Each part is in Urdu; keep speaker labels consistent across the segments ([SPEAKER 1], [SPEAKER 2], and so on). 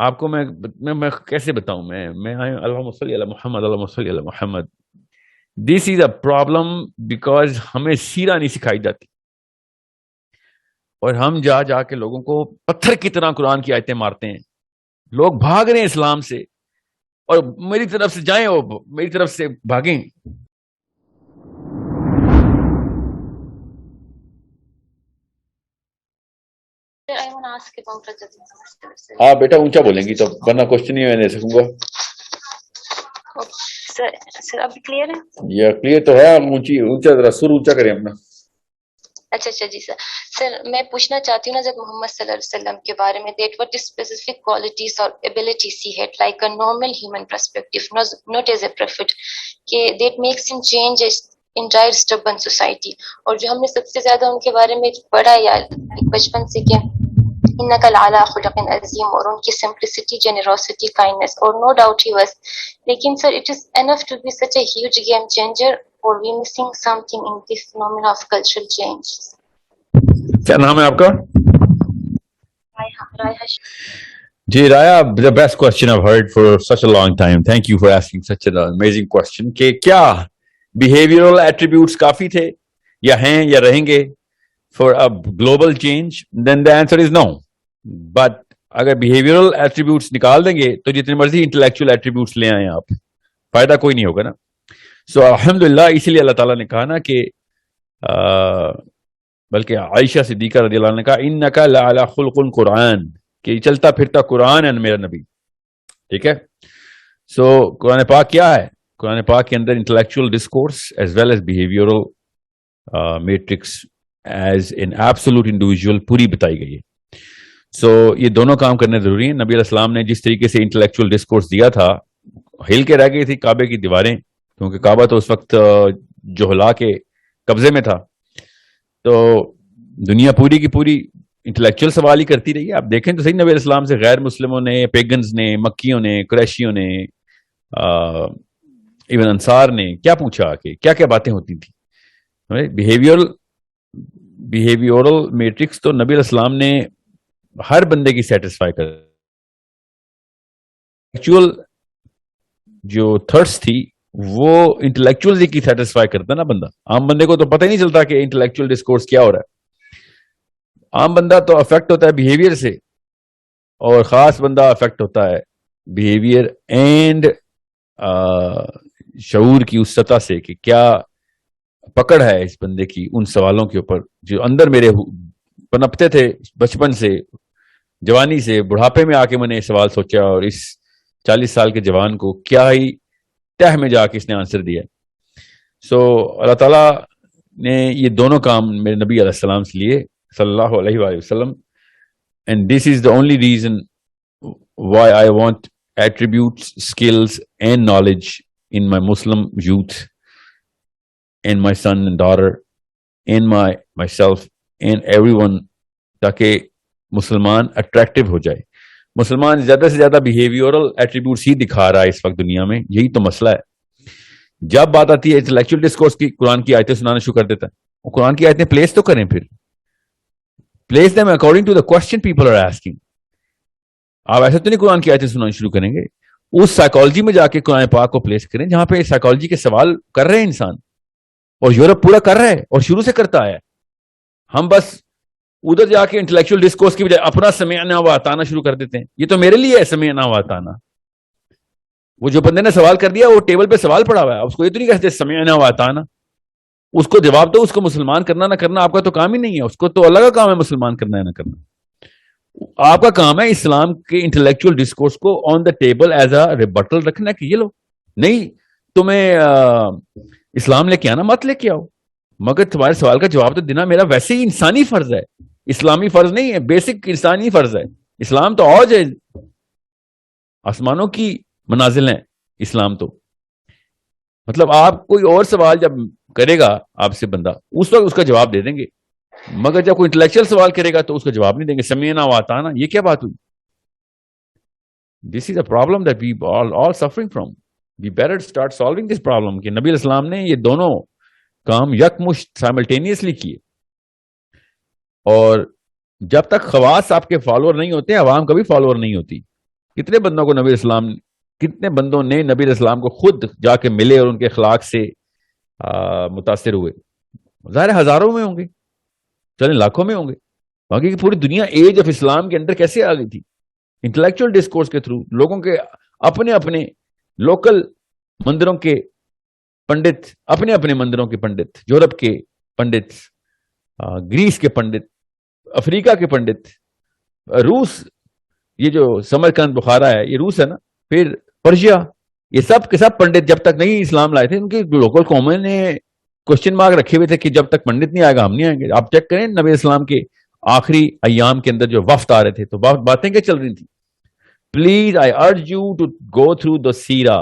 [SPEAKER 1] آپ کو میں کیسے بتاؤں؟ میں اللہم صلی علی محمد، اللہم صلی علی محمد. دس از اے پرابلم بیکاز ہمیں سیرہ نہیں سکھائی جاتی، اور ہم جا جا کے لوگوں کو پتھر کی طرح قرآن کی آیتیں مارتے ہیں. لوگ بھاگ رہے ہیں اسلام سے، اور میری طرف سے جائیں اور میری طرف سے بھاگیں. آپ بیٹا اونچا بولیں گی تو ورنہ کوشچن نہیں میں دے سکوں گا.
[SPEAKER 2] سر اب کلیئر ہے؟
[SPEAKER 1] یہ کلیئر تو ہے. آپ اونچا ذرا سر اونچا کریں اپنا.
[SPEAKER 2] اچھا جی سر. سر میں پوچھنا چاہتی ہوں حضرت محمد صلی اللہ علیہ وسلم کے بارے میں that what specific qualities or abilities he had like a normal human perspective, not as a prophet, کہ that makes him change in right stubborn society. اور جو ہم نے سب سے زیادہ ان کے بارے میں پڑھا یا بچپن سے کہ انک لعلی خلق عظیم، اور ان کی simplicity, generosity, kindness، اور no doubt he was. لیکن سر it is enough to be such a huge game changer or we missing something in this phenomenon of cultural change.
[SPEAKER 1] کیا نام ہے آپ کا؟ جی رایا، the best question I've heard for such a long time. Thank you for asking such an amazing question. کہ کیا behavioral attributes کافی تھے یا ہیں یا رہیں گے for a global change? Then the answer is no. But اگر behavioral attributes نکال دیں گے تو جتنے مرضی intellectual attributes لے آئیں آپ، فائدہ کوئی نہیں ہوگا نا. سو الحمدللہ اسی لیے اللہ تعالیٰ نے کہا نا کہ بلکہ عائشہ صدیقہ رضی اللہ عنہ نے کہا انک لعلی خلق قرآن، کہ چلتا پھرتا قرآن ہے میرا نبی. ٹھیک ہے. سو قرآن پاک کیا ہے؟ قرآن پاک کے اندر intellectual discourse as well as behavioural matrix as an absolute individual پوری بتائی گئی ہے. سو یہ دونوں کام کرنے ضروری ہیں. نبی علیہ السلام نے جس طریقے سے انٹلیکچوئل ڈسکورس دیا تھا، ہل کے رہ گئی تھی کعبے کی دیواریں، کیونکہ کعبہ تو اس وقت جوہلا کے قبضے میں تھا. تو دنیا پوری کی پوری انٹلیکچوئل سوال ہی کرتی رہی ہے. آپ دیکھیں تو صحیح، نبی علیہ السلام سے غیر مسلموں نے، پیگنز نے، مکیوں نے، قریشیوں نے، ایون انصار نے کیا پوچھا کہ کیا کیا باتیں ہوتی تھیں. بیہیویورل میٹرکس تو نبی علیہ السلام نے ہر بندے کی سیٹسفائی کر. ایکچوئل جو تھرس تھی وہ انٹلیکچوئل کی سیٹسفائی کرتا نا بندہ. عام بندے کو تو پتہ ہی نہیں چلتا کہ انٹلیکچوئل ڈسکورس کیا ہو رہا ہے. عام بندہ تو افیکٹ ہوتا ہے بیہیویئر سے، اور خاص بندہ افیکٹ ہوتا ہے بیہیویئر اینڈ شعور کی اس سطح سے کہ کیا پکڑ ہے اس بندے کی ان سوالوں کے اوپر جو اندر میرے پنپتے تھے بچپن سے، جوانی سے، بڑھاپے میں آ کے میں نے یہ سوال سوچا، اور اس 40 سال کے جوان کو کیا ہی تہ میں جا کے اس نے آنسر دیا. سو اللہ تعالیٰ نے یہ دونوں کام میرے نبی علیہ السلام سے لیے صلی اللہ علیہ وآلہ وسلم. And this is the only reason why I want attributes, skills and knowledge in my Muslim youth, in my son and daughter, in myself, in everyone, تاکہ مسلمان اٹریکٹیو ہو جائے. مسلمان زیادہ سے زیادہ بیہیویورل ایٹریبیوٹس ہی دکھا رہا ہے اس وقت دنیا میں. یہی تو مسئلہ ہے. جب بات آتی ہے انٹلیکچوئل ڈسکورس کی، قرآن کی آیتیں سنانا شروع کر دیتا ہے. وہ قرآن کی آیتیں پلیس تو کریں، پھر place them according to the question people are asking. آپ ایسے تو نہیں قرآن کی آیتیں سنانا شروع کریں گے. اس سائیکالوجی میں جا کے قرآن پاک کو پلیس کریں جہاں پہ سائیکالوجی کے سوال کر رہے ہیں انسان، اور یورپ پورا کر رہا ہے اور شروع سے کرتا ہے. ہم بس ادھر جا کے انٹلیکچوئل ڈسکورس کی بجائے اپنا سمعنا و اطعنا شروع کر دیتے ہیں. یہ تو میرے لیے ہے سمعنا و اطعنا. وہ جو بندے نے سوال کر دیا وہ ٹیبل پہ سوال پڑا ہوا ہے، اس کو یہ تو نہیں کہتے سمعنا و اطعنا. اس کو جواب دو. اس کو مسلمان کرنا نہ کرنا آپ کا تو کام ہی نہیں ہے. اس کو تو اللہ کا کام ہے مسلمان کرنا ہے نہ کرنا. آپ کا کام ہے اسلام کے انٹلیکچوئل ڈسکورس کو on the table as a rebuttal رکھنا کہ یہ لو نہیں تمہیں اسلام لے کے آنا، مت لے کے آؤ، مگر تمہارے سوال کا جواب تو دینا میرا ویسے ہی انسانی فرض ہے. اسلامی فرض نہیں ہے، بیسک انسانی فرض ہے. اسلام تو اوج ہے، آسمانوں کی منازل ہیں اسلام تو. مطلب آپ کوئی اور سوال جب کرے گا آپ سے بندہ، اس وقت اس کا جواب دے دیں گے، مگر جب کوئی انٹلیکچوئل سوال کرے گا تو اس کا جواب نہیں دیں گے. سمعنا و اطعنا یہ کیا بات ہوئی؟ This is a problem that we all suffering from. We better start solving this problem. کہ نبی علیہ السلام نے یہ دونوں کام یکمشت سائملٹینیسلی کیے. اور جب تک خواص آپ کے فالوور نہیں ہوتے، عوام کبھی فالوور نہیں ہوتی. کتنے بندوں کو نبی اسلام کتنے بندوں نے نبی اسلام کو خود جا کے ملے اور ان کے اخلاق سے متاثر ہوئے؟ ظاہر ہزاروں میں ہوں گے، چلیں لاکھوں میں ہوں گے. باقی کی پوری دنیا ایج آف اسلام کے اندر کیسے آ گئی تھی؟ انٹلیکچوئل ڈسکورس کے تھرو، لوگوں کے اپنے اپنے لوکل مندروں کے پنڈت، اپنے اپنے مندروں کے پنڈت، یورپ کے پنڈت، گریس کے پنڈت، افریقہ کے پنڈت، روس، یہ جو سمرقند بخارا ہے یہ روس ہے نا، پھر پرشیا، یہ سب کے سب پنڈت جب تک نہیں اسلام لائے تھے ان کی لوکل قوموں نے کوشچن مارک رکھے ہوئے تھے کہ جب تک پنڈت نہیں آئے گا ہم نہیں آئیں گے. آپ چیک کریں نبی اسلام کے آخری ایام کے اندر جو وفد آ رہے تھے تو باتیں کیا چل رہی تھی؟ Please I urge you to go through the Seerah.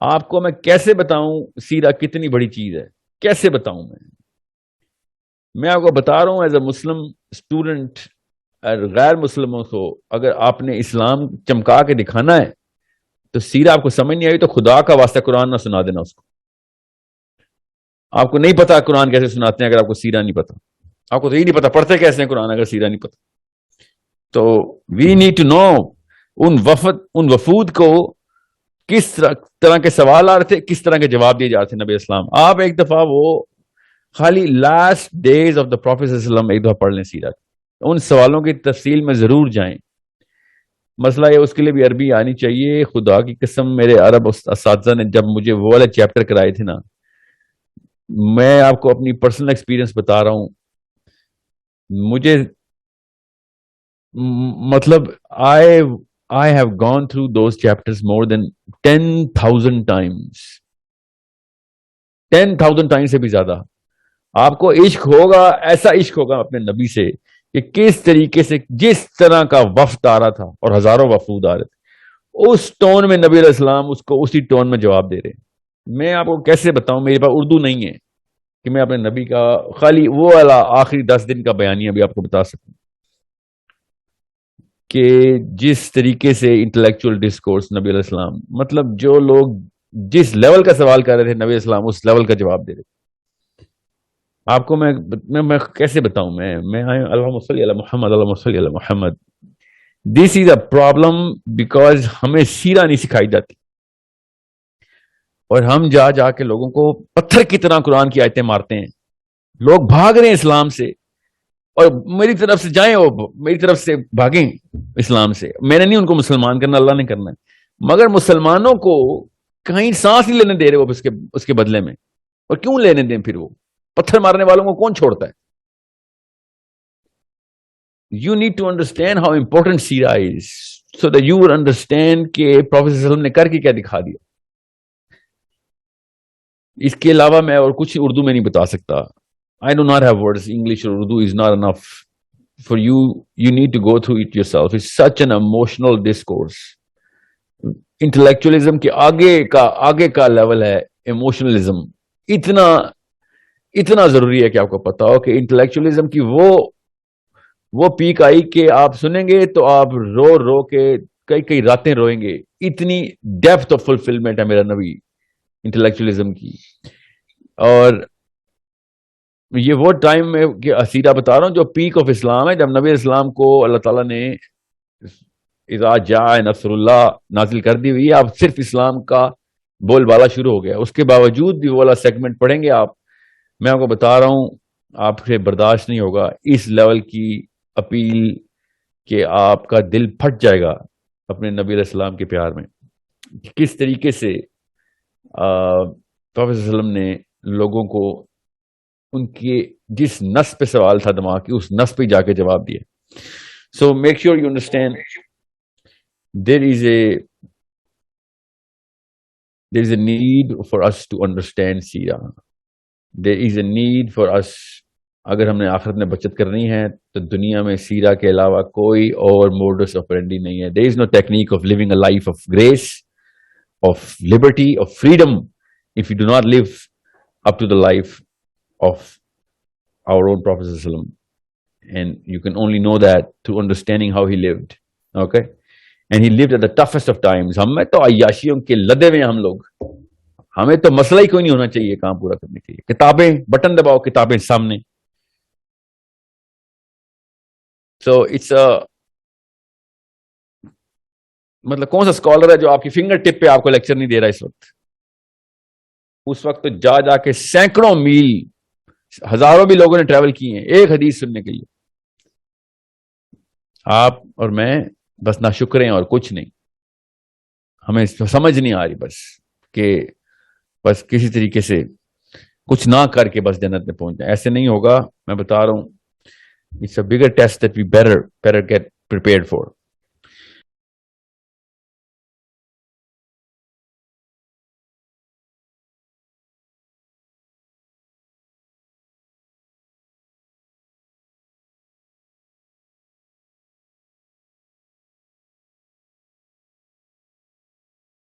[SPEAKER 1] آپ کو میں کیسے بتاؤں سیرا کتنی بڑی چیز ہے، کیسے بتاؤں میں آپ کو بتا رہا ہوں ایز اے مسلم اسٹوڈنٹ. غیر مسلموں کو اگر آپ نے اسلام چمکا کے دکھانا ہے تو سیرا آپ کو سمجھ نہیں آئی تو خدا کا واسطہ قرآن نہ سنا دینا اس کو. آپ کو نہیں پتا قرآن کیسے سناتے ہیں اگر آپ کو سیرا نہیں پتا. آپ کو تو یہ نہیں پتا پڑھتے کیسے ہیں قرآن اگر سیرا نہیں پتا. تو وی نیڈ ٹو نو ان وفود کو کس طرح کے سوال آ رہے تھے، کس طرح کے جواب دیے جا رہے تھے نبی اسلام. آپ ایک دفعہ وہ خالی last days of the prophet صلی اللہ علیہ وسلم ایک دفعہ پڑھ لیں سیرا، ان سوالوں کی تفصیل میں ضرور جائیں. مسئلہ یہ اس کے لیے بھی عربی آنی چاہیے. خدا کی قسم میرے عرب اساتذہ نے جب مجھے وہ والے چیپٹر کرائے تھے نا، میں آپ کو اپنی پرسنل ایکسپیرینس بتا رہا ہوں، مجھے مطلب I have gone through those chapters more than 10,000 times. 10,000 times سے بھی زیادہ. آپ کو عشق ہوگا، ایسا عشق ہوگا اپنے نبی سے کہ کس طریقے سے جس طرح کا وفد آ رہا تھا اور ہزاروں وفود آ رہے تھے اس ٹون میں نبی علیہ السلام اس کو اسی ٹون میں جواب دے رہے ہیں. میں آپ کو کیسے بتاؤں، میرے پاس اردو نہیں ہے کہ میں اپنے نبی کا خالی وہ والا آخری 10 دن کا بیانیہ بھی آپ کو بتا سکوں کہ جس طریقے سے انٹلیکچوئل ڈسکورس نبی علیہ السلام، مطلب جو لوگ جس لیول کا سوال کر رہے تھے نبی علیہ السلام اس لیول کا جواب دے رہے تھے. آپ کو میں کیسے بتاؤں، میں اللہم صلی علی محمد، اللہم صلی علی محمد. دس از اے پرابلم بیکاز ہمیں سیرہ نہیں سکھائی جاتی اور ہم جا جا کے لوگوں کو پتھر کی طرح قرآن کی آیتیں مارتے ہیں. لوگ بھاگ رہے ہیں اسلام سے اور میری طرف سے جائیں، وہ میری طرف سے بھاگیں اسلام سے. میں نے نہیں ان کو مسلمان کرنا، اللہ نے کرنا ہے. مگر مسلمانوں کو کہیں سانس نہیں لینے دے رہے وہ اس کے بدلے میں. اور کیوں لینے دیں پھر؟ وہ پتھر مارنے والوں کو کون چھوڑتا ہے؟ You need to understand how important سیرا is so that you will understand کہ پروفیٹ صلی اللہ علیہ وسلم نے کر کے کیا دکھا دیا. اس کے علاوہ میں اور کچھ اردو میں نہیں بتا سکتا. I do not have words. English or Urdu is not enough for you. You need to go through it yourself. It's such an emotional discourse. Intellectualism کے آگے کا لیول ہے emotionalism. اتنا ضروری ہے کہ آپ کو پتا ہو کہ intellectualism کی وہ پیک آئی کہ آپ سنیں گے تو آپ رو کے کئی راتیں روئیں گے. اتنی ڈیپتھ آف فلفلمنٹ ہے میرا نبی انٹلیکچولیزم کی. اور یہ وہ ٹائم میں سیرہ بتا رہا ہوں جو پیک آف اسلام ہے، جب نبی اسلام کو اللہ تعالیٰ نے اذا جاء نصر اللہ نازل کر دی ہوئی. آپ صرف اسلام کا بول بالا شروع ہو گیا. اس کے باوجود بھی وہ والا سیگمنٹ پڑھیں گے آپ، میں آپ کو بتا رہا ہوں آپ سے برداشت نہیں ہوگا اس لیول کی اپیل کہ آپ کا دل پھٹ جائے گا اپنے نبی علیہ السلام کے پیار میں. کس طریقے سے پروفیٹ صلی اللہ علیہ وسلم نے لوگوں کو ان کے جس نس پہ سوال تھا دماغ کی اس نس پہ جا کے جواب دیا. So make sure you understand there is a need for us to understand Seerah. There is a need for us. اگر ہم نے آخرت میں بچت کرنی ہے تو دنیا میں سیرا کے علاوہ کوئی اور موڈس آپرینڈی نہیں ہے. There is no technique of living a life of grace, of liberty, of freedom if you do not live up to the life of our own Prophet sallallahu alaihi wasallam. And you can only know that through understanding how he lived. Okay? And he lived at the toughest of times. ہمیں تو عیاشیوں کے لدے ہوئے ہم لوگ، ہمیں تو مسئلہ ہی کوئی نہیں ہونا چاہیے کام پورا کرنے کے لیے. کتابیں بٹن دباؤ، کتابیں سامنے. So مطلب کون سا اسکالر ہے جو آپ کی فنگر ٹپ پہ آپ کو لیکچر نہیں دے رہا اس وقت؟ اس وقت تو جا کے سینکڑوں میل، ہزاروں بھی لوگوں نے ٹریول کی ہیں ایک حدیث سننے کے لیے. آپ اور میں بس ناشکر ہیں اور کچھ نہیں. ہمیں سمجھ نہیں آ رہی بس کہ بس کسی طریقے سے کچھ نہ کر کے بس جنت میں پہنچ جائیں. ایسے نہیں ہوگا. میں بتا رہا ہوں, it's a bigger test that we better get prepared for.